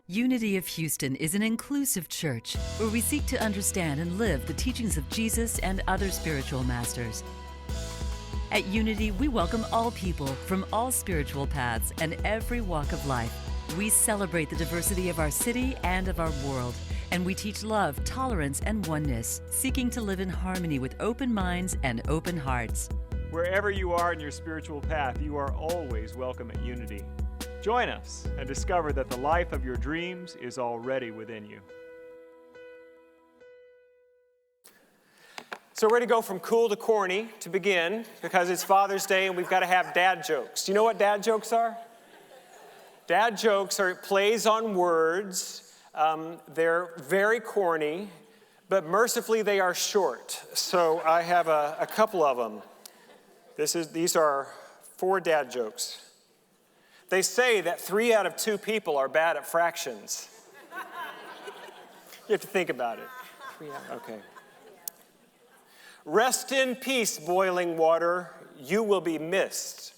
Unity of Houston is an inclusive church where we seek to understand and live the teachings of Jesus and other spiritual masters. At Unity, we welcome all people from all spiritual paths and every walk of life. We celebrate the diversity of our city and of our world, and we teach love, tolerance, and oneness, seeking to live in harmony with open minds and open hearts. Wherever you are in your spiritual path, you are always welcome at Unity. Join us and discover that the life of your dreams is already within you. So we're going to go from cool to corny to begin because it's Father's Day and we've got to have dad jokes. Do you know what dad jokes are? Dad jokes are plays on words. They're very corny, but mercifully they are short. So I have a couple of them. These are 4 dad jokes. They say that 3 out of 2 people are bad at fractions. You have to think about it. Okay. Rest in peace, boiling water. You will be missed.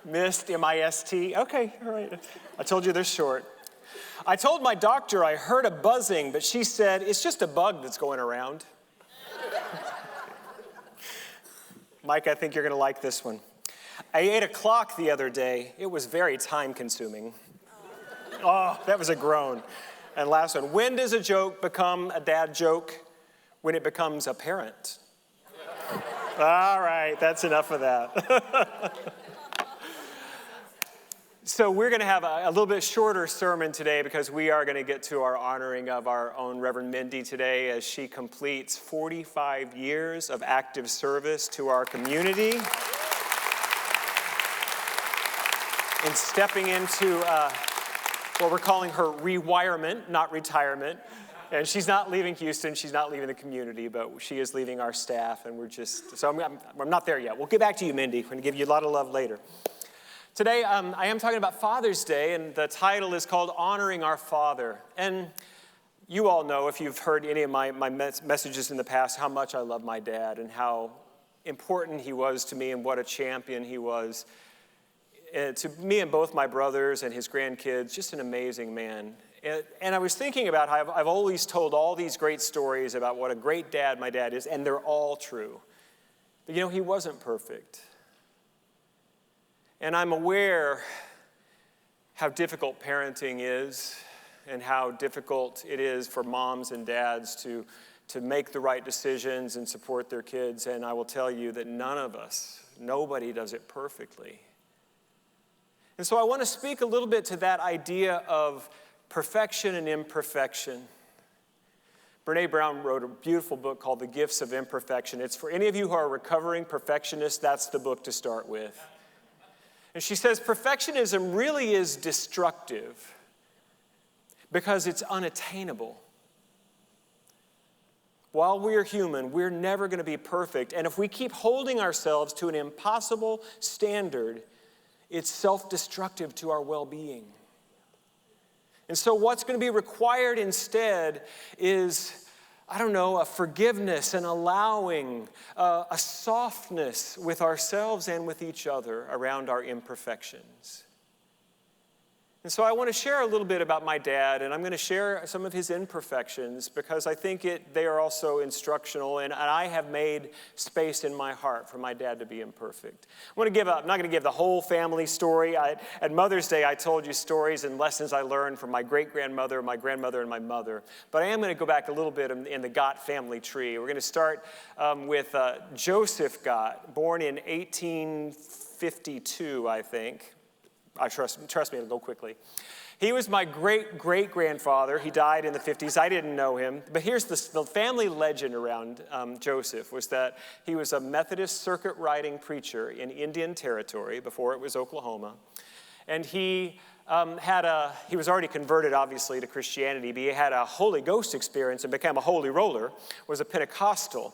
Missed, M-I-S-T. Okay, all right. I told you they're short. I told my doctor I heard a buzzing, but she said, it's just a bug that's going around. Mike, I think you're going to like this one. I ate a clock the other day. It was very time-consuming. Oh, that was a groan. And last one. When does a joke become a dad joke? When it becomes apparent. All right, that's enough of that. So we're going to have a little bit shorter sermon today because we are going to get to our honoring of our own Reverend Mindy today as she completes 45 years of active service to our community and stepping into what we're calling her rewirement, not retirement. And she's not leaving Houston, she's not leaving the community, but she is leaving our staff, and I'm not there yet. We'll get back to you, Mindy. We're going to give you a lot of love later. Today, I am talking about Father's Day, and the title is called Honoring Our Father. And you all know, if you've heard any of my messages in the past, how much I love my dad and how important he was to me and what a champion he was. To me and both my brothers and his grandkids, just an amazing man. And I was thinking about how I've always told all these great stories about what a great dad my dad is, and they're all true. But he wasn't perfect. And I'm aware how difficult parenting is and how difficult it is for moms and dads to make the right decisions and support their kids. And I will tell you that nobody does it perfectly. And so I want to speak a little bit to that idea of perfection and imperfection. Brene Brown wrote a beautiful book called The Gifts of Imperfection. It's for any of you who are recovering perfectionists, that's the book to start with. And she says perfectionism really is destructive because it's unattainable. While we're human, we're never going to be perfect. And if we keep holding ourselves to an impossible standard, it's self-destructive to our well-being. And so what's going to be required instead is, a forgiveness and allowing, a softness with ourselves and with each other around our imperfections. And so I want to share a little bit about my dad, and I'm going to share some of his imperfections because I think they are also instructional, and I have made space in my heart for my dad to be imperfect. I'm not going to give the whole family story. At Mother's Day, I told you stories and lessons I learned from my great-grandmother, my grandmother, and my mother. But I am going to go back a little bit in the Gott family tree. We're going to start with Joseph Gott, born in 1852, I think. Trust me, it'll go quickly. He was my great-great-grandfather. He died in the 50s. I didn't know him. But here's the family legend around Joseph was that he was a Methodist circuit-riding preacher in Indian Territory before it was Oklahoma. And he was already converted, obviously, to Christianity, but he had a Holy Ghost experience and became a holy roller, was a Pentecostal.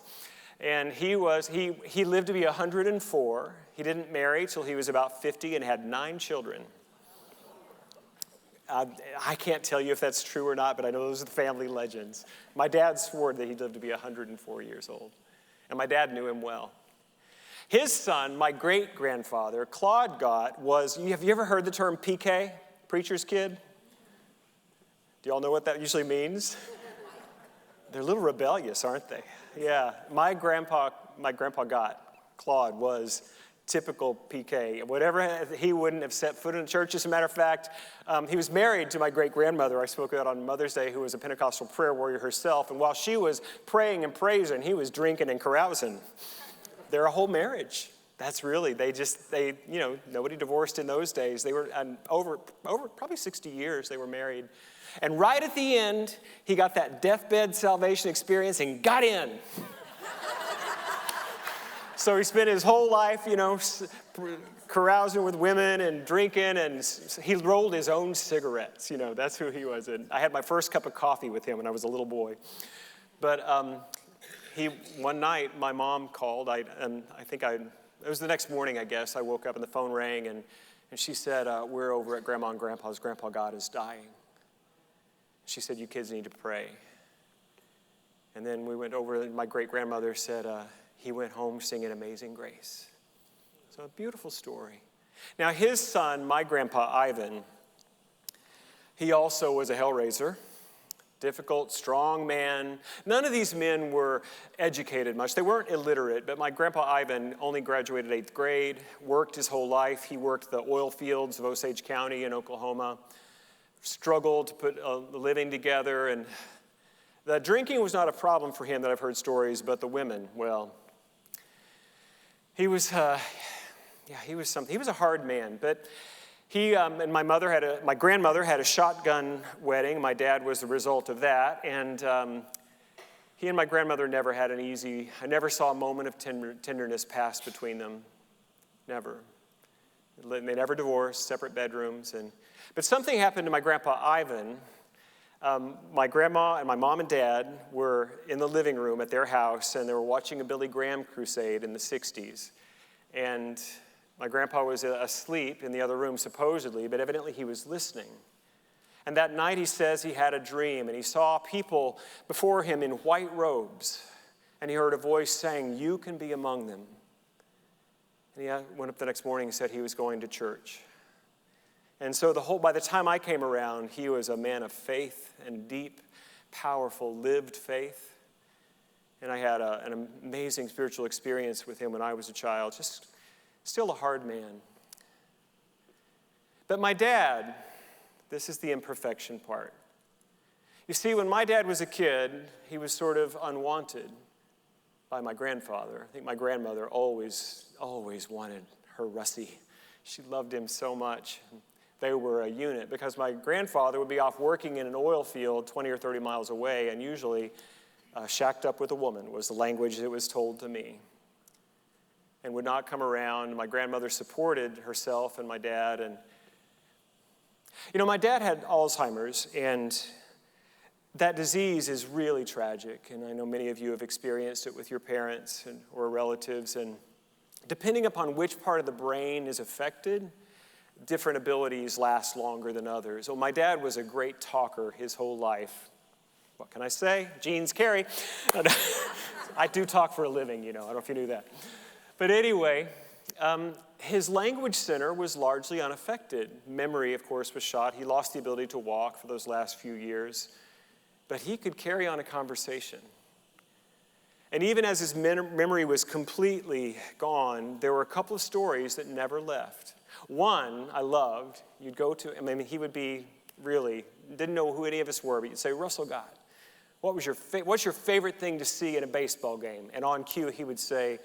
And he lived to be 104. He didn't marry till he was about 50 and had 9 children. I can't tell you if that's true or not, but I know those are the family legends. My dad swore that he lived to be 104 years old. And my dad knew him well. His son, my great-grandfather, Claude Gott, have you ever heard the term PK, preacher's kid? Do you all know what that usually means? They're a little rebellious, aren't they? Yeah, my grandpa Gott, Claude, was typical PK. Whatever, he wouldn't have set foot in a church. As a matter of fact, he was married to my great-grandmother. I spoke about on Mother's Day, who was a Pentecostal prayer warrior herself. And while she was praying and praising, he was drinking and carousing. They're a whole marriage. That's really, nobody divorced in those days. They were over probably 60 years they were married. And right at the end, he got that deathbed salvation experience and got in. So he spent his whole life, carousing with women and drinking, and he rolled his own cigarettes. That's who he was. And I had my first cup of coffee with him when I was a little boy. But one night, my mom called, it was the next morning, I guess. I woke up and the phone rang, and she said, we're over at Grandma and Grandpa's. Grandpa God is dying. She said, you kids need to pray. And then we went over, and my great-grandmother said, he went home singing Amazing Grace. So a beautiful story. Now his son, my grandpa Ivan, he also was a hellraiser. Difficult, strong man. None of these men were educated much. They weren't illiterate, but my grandpa Ivan only graduated 8th grade, worked his whole life. He worked the oil fields of Osage County in Oklahoma, struggled to put a living together, and the drinking was not a problem for him that I've heard stories, but the women, well, he was something. He was a hard man, but he and my grandmother had a shotgun wedding. My dad was the result of that, and he and my grandmother never had I never saw a moment of tenderness pass between them. Never. They never divorced, separate bedrooms. But something happened to my grandpa Ivan. My grandma and my mom and dad were in the living room at their house, and they were watching a Billy Graham crusade in the 60s. And my grandpa was asleep in the other room, supposedly, but evidently he was listening. And that night, he says he had a dream, and he saw people before him in white robes, and he heard a voice saying, you can be among them. And he went up the next morning and said he was going to church. And so by the time I came around, he was a man of faith and deep, powerful, lived faith. And I had an amazing spiritual experience with him when I was a child, just still a hard man. But my dad, this is the imperfection part. You see, when my dad was a kid, he was sort of unwanted by my grandfather. I think my grandmother always wanted her Russie. She loved him so much. They were a unit because my grandfather would be off working in an oil field 20 or 30 miles away, and usually shacked up with a woman was the language that was told to me, and would not come around. My grandmother supported herself and my dad. And my dad had Alzheimer's, and that disease is really tragic. And I know many of you have experienced it with your parents or relatives. And depending upon which part of the brain is affected, different abilities last longer than others. Well, my dad was a great talker his whole life. What can I say? Genes carry. I do talk for a living, I don't know if you knew that. But anyway, his language center was largely unaffected. Memory, of course, was shot. He lost the ability to walk for those last few years. But he could carry on a conversation. And even as his memory was completely gone, there were a couple of stories that never left. One I loved. You'd go to, he would be really, didn't know who any of us were, but you'd say, Russell Gott, what's your favorite thing to see in a baseball game? And on cue, he would say,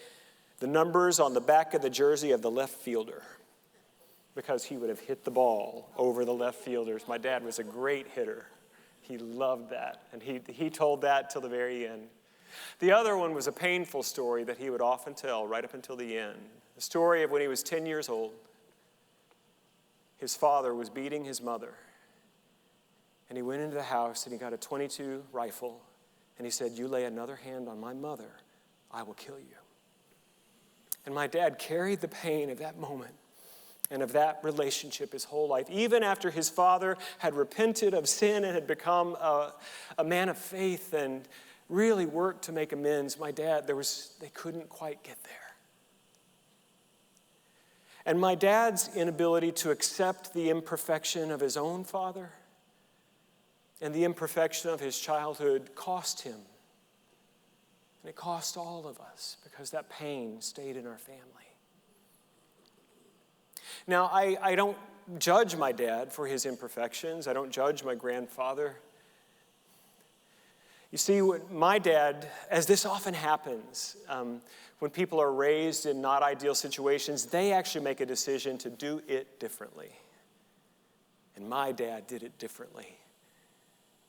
the numbers on the back of the jersey of the left fielder, because he would have hit the ball over the left fielders. My dad was a great hitter. He loved that, and he told that till the very end. The other one was a painful story that he would often tell right up until the end. The story of when he was 10 years old. His father was beating his mother, and he went into the house and he got a .22 rifle, and he said, you lay another hand on my mother, I will kill you. And my dad carried the pain of that moment and of that relationship his whole life. Even after his father had repented of sin and had become a man of faith and really worked to make amends, my dad, they couldn't quite get there. And my dad's inability to accept the imperfection of his own father and the imperfection of his childhood cost him. And it cost all of us because that pain stayed in our family. Now, I don't judge my dad for his imperfections. I don't judge my grandfather. You see, my dad, as this often happens, when people are raised in not ideal situations, they actually make a decision to do it differently. And my dad did it differently.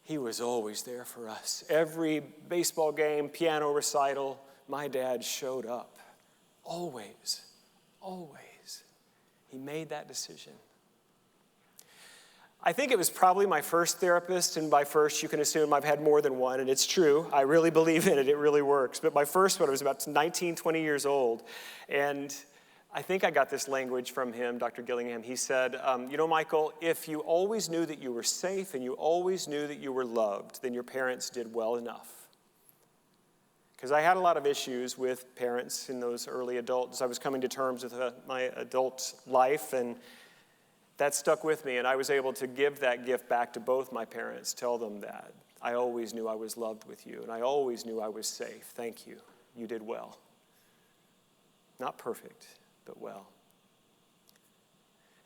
He was always there for us. Every baseball game, piano recital, my dad showed up. Always, always. He made that decision. I think it was probably my first therapist, and by first you can assume I've had more than one, and it's true. I really believe in it. It really works. But my first one, I was about 19, 20 years old, and I think I got this language from him, Dr. Gillingham. He said, Michael, if you always knew that you were safe and you always knew that you were loved, then your parents did well enough. Because I had a lot of issues with parents in those early adults. I was coming to terms with my adult life, and that stuck with me, and I was able to give that gift back to both my parents, tell them that. I always knew I was loved with you, and I always knew I was safe. Thank you. You did well. Not perfect, but well.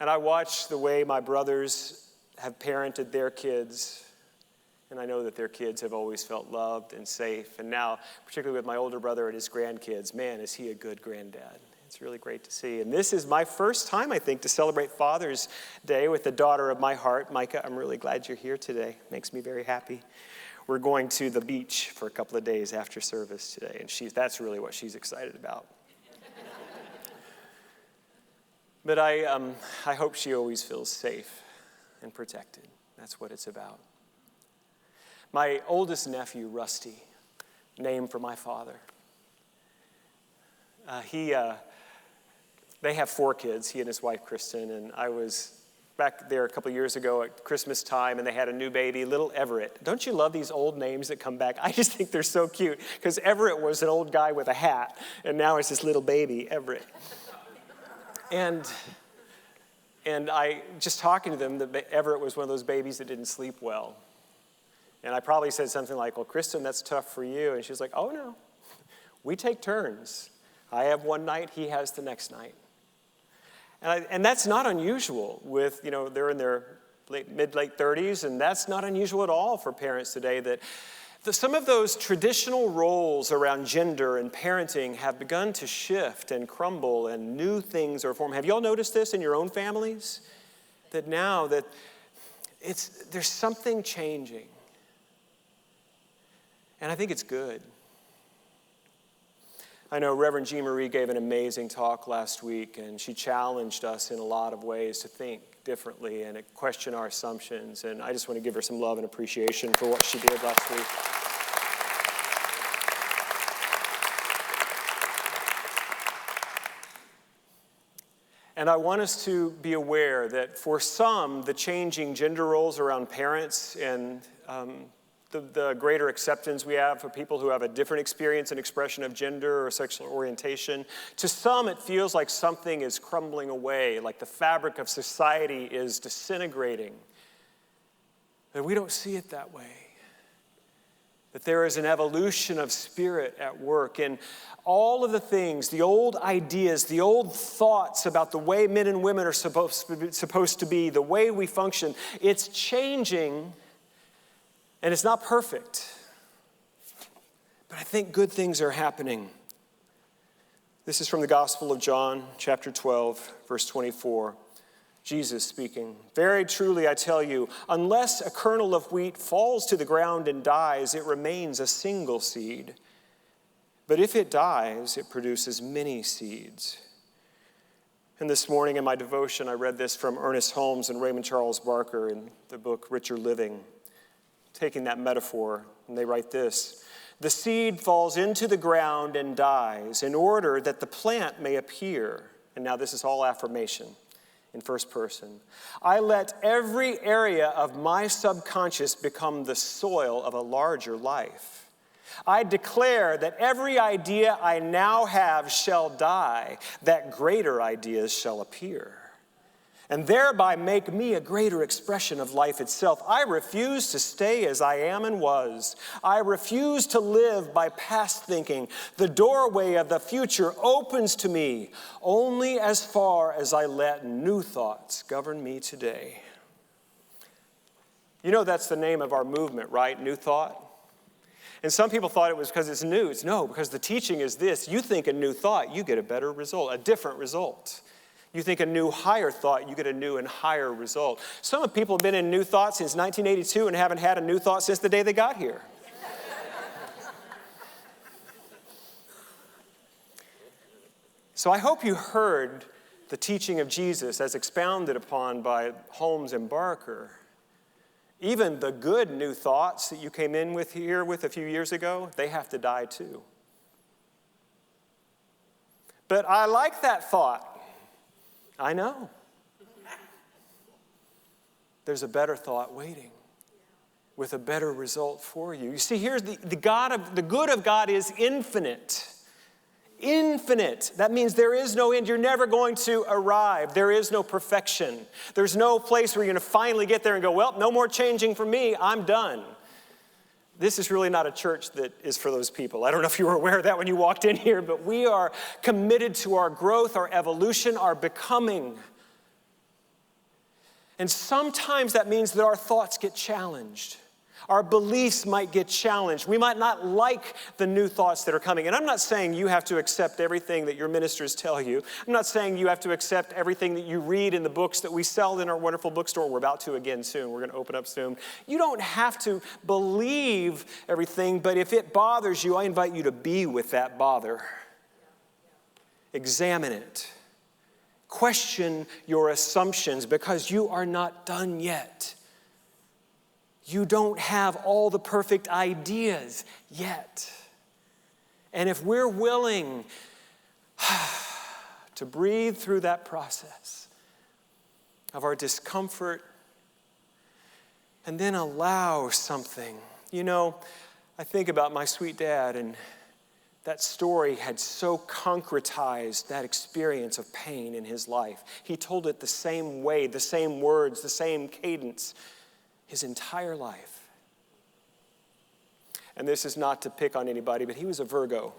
And I watched the way my brothers have parented their kids, and I know that their kids have always felt loved and safe. And now, particularly with my older brother and his grandkids, man, is he a good granddad. It's really great to see. And this is my first time, I think, to celebrate Father's Day with the daughter of my heart. Micah, I'm really glad you're here today. Makes me very happy. We're going to the beach for a couple of days after service today, and that's really what she's excited about. But I hope she always feels safe and protected. That's what it's about. My oldest nephew, Rusty, named for my father. They have 4 kids, he and his wife, Kristen, and I was back there a couple of years ago at Christmas time, and they had a new baby, little Everett. Don't you love these old names that come back? I just think they're so cute, because Everett was an old guy with a hat, and now it's this little baby, Everett. And I, just talking to them, that Everett was one of those babies that didn't sleep well. And I probably said something like, well, Kristen, that's tough for you. And she was like, oh, no. We take turns. I have one night, he has the next night. And that's not unusual with, they're in their mid-late 30s, and that's not unusual at all for parents today, that some of those traditional roles around gender and parenting have begun to shift and crumble, and new things are formed. Have you all noticed this in your own families? That now that there's something changing. And I think it's good. I know Reverend Jean Marie gave an amazing talk last week, and she challenged us in a lot of ways to think differently and question our assumptions. And I just want to give her some love and appreciation for what she did last week. And I want us to be aware that for some, the changing gender roles around parents and the greater acceptance we have for people who have a different experience and expression of gender or sexual orientation. To some, it feels like something is crumbling away, like the fabric of society is disintegrating. But we don't see it that way. That there is an evolution of spirit at work, and all of the things, the old ideas, the old thoughts about the way men and women are supposed to be, the way we function, it's changing. And it's not perfect, but I think good things are happening. This is from the Gospel of John, chapter 12, verse 24. Jesus speaking, "Very truly I tell you, unless a kernel of wheat falls to the ground and dies, it remains a single seed. But if it dies, it produces many seeds." And this morning in my devotion, I read this from Ernest Holmes and Raymond Charles Barker in the book Richer Living. Taking that metaphor, and they write this: "The seed falls into the ground and dies in order that the plant may appear." And now this is all affirmation in first person. "I let every area of my subconscious become the soil of a larger life. I declare that every idea I now have shall die, that greater ideas shall appear, and thereby make me a greater expression of life itself. I refuse to stay as I am and was. I refuse to live by past thinking. The doorway of the future opens to me only as far as I let new thoughts govern me today. You know that's the name of our movement, right? New Thought. And some people thought it was because it's new. It's no, because the teaching is this. You think a new thought, you get a better result, a different result. You think a new higher thought, you get a new and higher result. Some people have been in New Thought since 1982 and haven't had a new thought since the day they got here. So I hope you heard the teaching of Jesus as expounded upon by Holmes and Barker. Even the good new thoughts that you came in with here with a few years ago, they have to die too. But I like that thought. I know. There's a better thought waiting with a better result for you. You see, here's the good of God is infinite. Infinite. That means there is no end. You're never going to arrive. There is no perfection. There's no place where you're going to finally get there and go, well, no more changing for me. I'm done. This is really not a church that is for those people. I don't know if you were aware of that when you walked in here, but we are committed to our growth, our evolution, our becoming. And sometimes that means that our thoughts get challenged. Our beliefs might get challenged. We might not like the new thoughts that are coming. And I'm not saying you have to accept everything that your ministers tell you. I'm not saying you have to accept everything that you read in the books that we sell in our wonderful bookstore. We're about to again soon. We're going to open up soon. You don't have to believe everything, but if it bothers you, I invite you to be with that bother. Examine it. Question your assumptions because you are not done yet. You don't have all the perfect ideas yet. And if we're willing to breathe through that process of our discomfort and then allow something. You know, I think about my sweet dad, and that story had so concretized that experience of pain in his life. He told it the same way, the same words, the same cadence, his entire life. And this is not to pick on anybody, but he was a Virgo.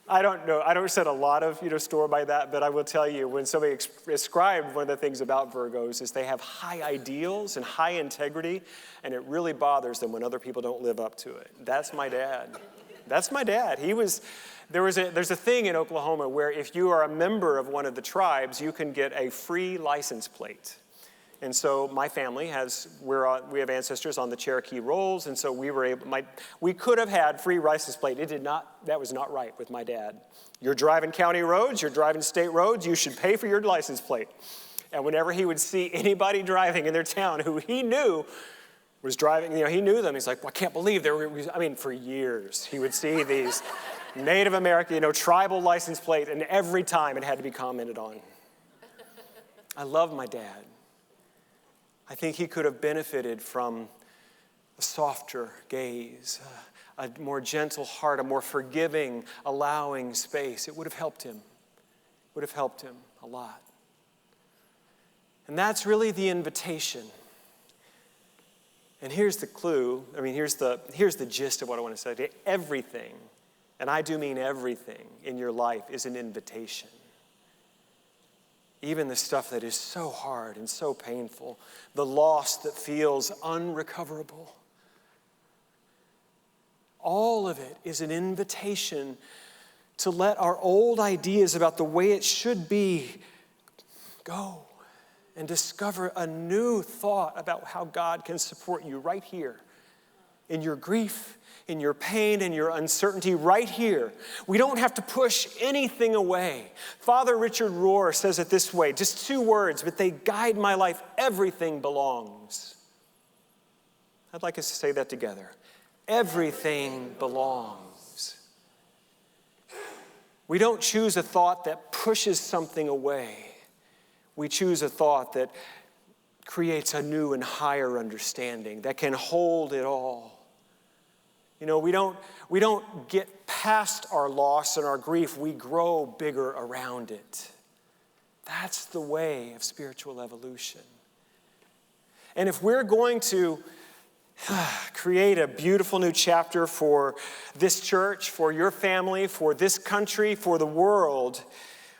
I don't know. I don't set a lot of store by that, but I will tell you, when somebody described one of the things about Virgos is they have high ideals and high integrity, and it really bothers them when other people don't live up to it. That's my dad. That's my dad. There's a thing in Oklahoma where if you are a member of one of the tribes, you can get a free license plate. And so my family we have ancestors on the Cherokee rolls, and so we could have had free license plate. That was not right with my dad. You're driving county roads, you're driving state roads, you should pay for your license plate. And whenever he would see anybody driving in their town who he knew was driving, he knew them. He's like, well, I can't believe for years he would see these Native American, tribal license plate, and every time it had to be commented on. I love my dad. I think he could have benefited from a softer gaze, a more gentle heart, a more forgiving, allowing space. It would have helped him. It would have helped him a lot. And that's really the invitation. And here's the clue. Here's the gist of what I want to say. Everything, and I do mean everything in your life, is an invitation. Even the stuff that is so hard and so painful, the loss that feels unrecoverable. All of it is an invitation to let our old ideas about the way it should be go and discover a new thought about how God can support you right here in your grief, in your pain, in your uncertainty, right here. We don't have to push anything away. Father Richard Rohr says it this way, just 2 words, but they guide my life. Everything belongs. I'd like us to say that together. Everything belongs. We don't choose a thought that pushes something away. We choose a thought that creates a new and higher understanding that can hold it all. You know, we don't get past our loss and our grief. We grow bigger around it. That's the way of spiritual evolution. And if we're going to create a beautiful new chapter for this church, for your family, for this country, for the world,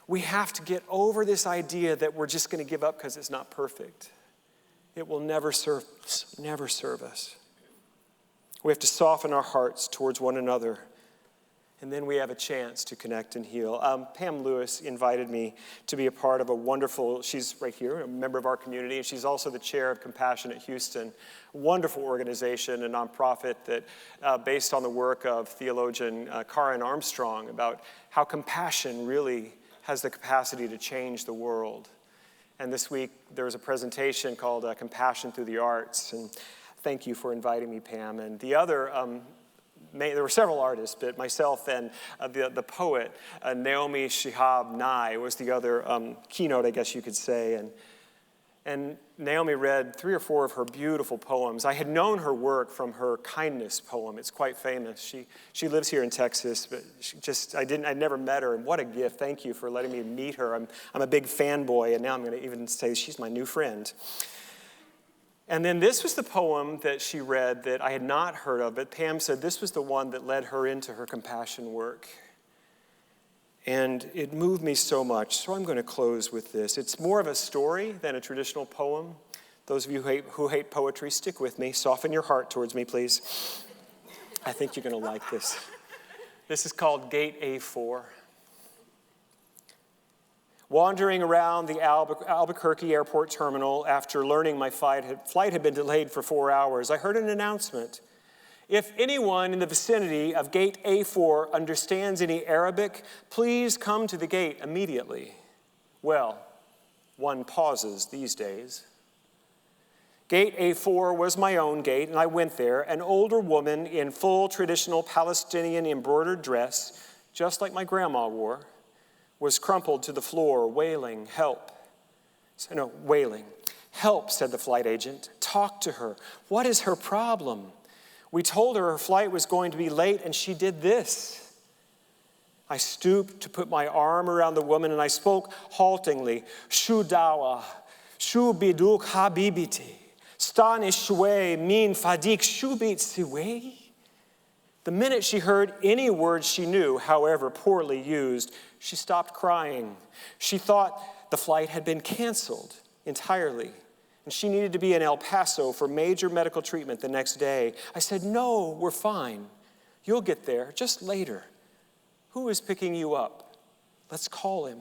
we have to get over this idea that we're just going to give up because it's not perfect. It will never serve us, never serve us. We have to soften our hearts towards one another, and then we have a chance to connect and heal. Pam Lewis invited me to be a part of a wonderful, she's right here, a member of our community, and she's also the chair of Compassion at Houston, a wonderful organization, a nonprofit that based on the work of theologian Karen Armstrong about how compassion really has the capacity to change the world. And this week there was a presentation called Compassion Through the Arts, and thank you for inviting me, Pam. And the other, there were several artists, but myself and the poet, Naomi Shihab Nye, was the other keynote, I guess you could say. And Naomi read 3 or 4 of her beautiful poems. I had known her work from her kindness poem. It's quite famous. She lives here in Texas, but I'd never met her, and what a gift. Thank you for letting me meet her. I'm a big fanboy, and now I'm going to even say she's my new friend. And then this was the poem that she read that I had not heard of, but Pam said this was the one that led her into her compassion work. And it moved me so much, so I'm going to close with this. It's more of a story than a traditional poem. Those of you who hate poetry, stick with me. Soften your heart towards me, please. I think you're going to like this. This is called Gate A4. Wandering around the Albuquerque airport terminal after learning my flight had been delayed for 4 hours, I heard an announcement. If anyone in the vicinity of Gate A4 understands any Arabic, please come to the gate immediately. Well, one pauses these days. Gate A4 was my own gate, and I went there. An older woman in full traditional Palestinian embroidered dress, just like my grandma wore, was crumpled to the floor, wailing, help. Wailing. Help, said the flight agent. Talk to her. What is her problem? We told her flight was going to be late, and she did this. I stooped to put my arm around the woman, and I spoke haltingly. Shu dawa, shu biduk habibiti, stani shwe min fadik shubit siwe. The minute she heard any word she knew, however poorly used, she stopped crying. She thought the flight had been canceled entirely, and she needed to be in El Paso for major medical treatment the next day. I said, no, we're fine. You'll get there just later. Who is picking you up? Let's call him.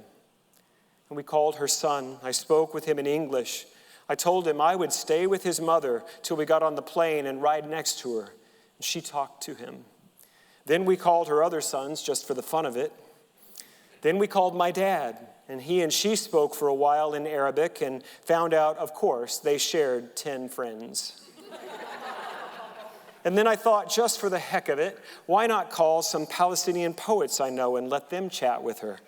And we called her son. I spoke with him in English. I told him I would stay with his mother till we got on the plane and ride next to her. And she talked to him. Then we called her other sons just for the fun of it. Then we called my dad, and he and she spoke for a while in Arabic and found out, of course, they shared 10 friends. And then I thought, just for the heck of it, why not call some Palestinian poets I know and let them chat with her?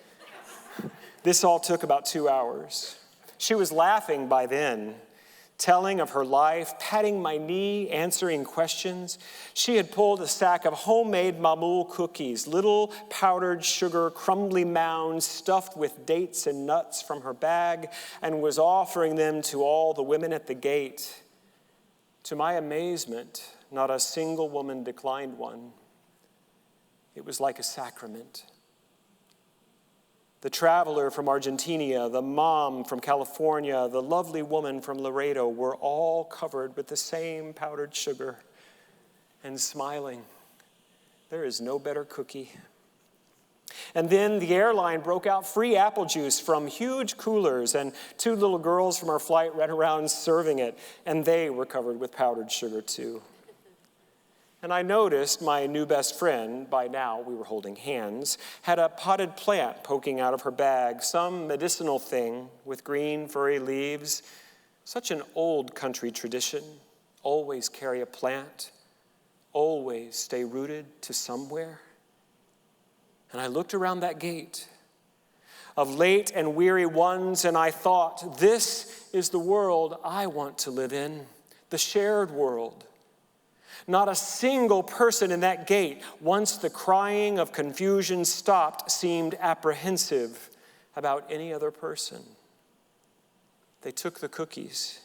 This all took about 2 hours. She was laughing by then, telling of her life, patting my knee, answering questions. She had pulled a sack of homemade mamul cookies, little powdered sugar, crumbly mounds stuffed with dates and nuts from her bag, and was offering them to all the women at the gate. To my amazement, not a single woman declined one. It was like a sacrament. The traveler from Argentina, the mom from California, the lovely woman from Laredo were all covered with the same powdered sugar and smiling. There is no better cookie. And then the airline broke out free apple juice from huge coolers, and 2 little girls from our flight ran around serving it, and they were covered with powdered sugar too. And I noticed my new best friend, by now we were holding hands, had a potted plant poking out of her bag, some medicinal thing with green furry leaves. Such an old country tradition. Always carry a plant. Always stay rooted to somewhere. And I looked around that gate. of late and weary ones, and I thought, this is the world I want to live in, the shared world. Not a single person in that gate, once the crying of confusion stopped, seemed apprehensive about any other person. They took the cookies.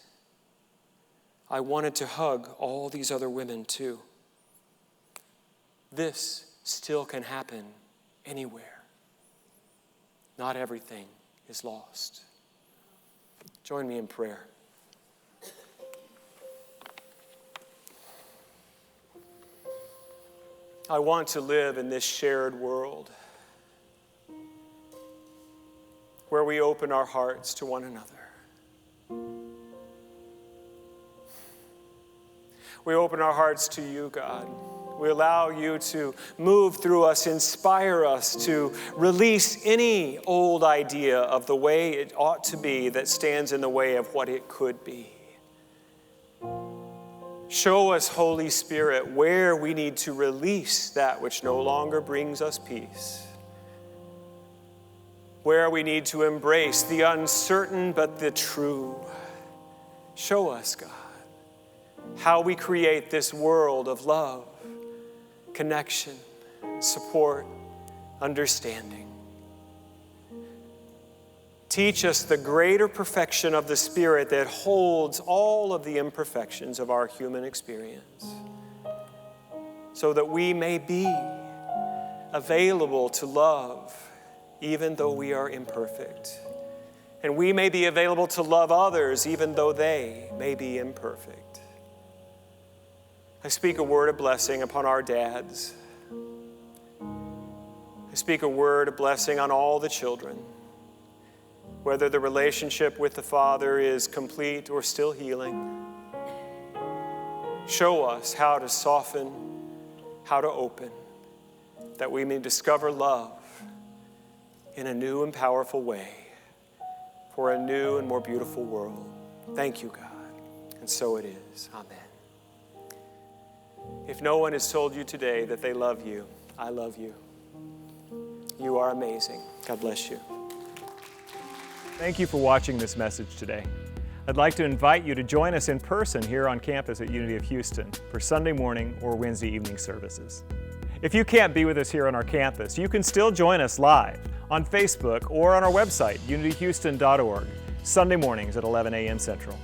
I wanted to hug all these other women too. This still can happen anywhere. Not everything is lost. Join me in prayer. I want to live in this shared world where we open our hearts to one another. We open our hearts to you, God. We allow you to move through us, inspire us to release any old idea of the way it ought to be that stands in the way of what it could be. Show us, Holy Spirit, where we need to release that which no longer brings us peace. Where we need to embrace the uncertain but the true. Show us, God, how we create this world of love, connection, support, understanding. Teach us the greater perfection of the Spirit that holds all of the imperfections of our human experience, so that we may be available to love even though we are imperfect. And we may be available to love others even though they may be imperfect. I speak a word of blessing upon our dads. I speak a word of blessing on all the children. Whether the relationship with the Father is complete or still healing, show us how to soften, how to open, that we may discover love in a new and powerful way for a new and more beautiful world. Thank you, God. And so it is. Amen. If no one has told you today that they love you, I love you. You are amazing. God bless you. Thank you for watching this message today. I'd like to invite you to join us in person here on campus at Unity of Houston for Sunday morning or Wednesday evening services. If you can't be with us here on our campus, you can still join us live on Facebook or on our website, unityhouston.org, Sunday mornings at 11 a.m. Central.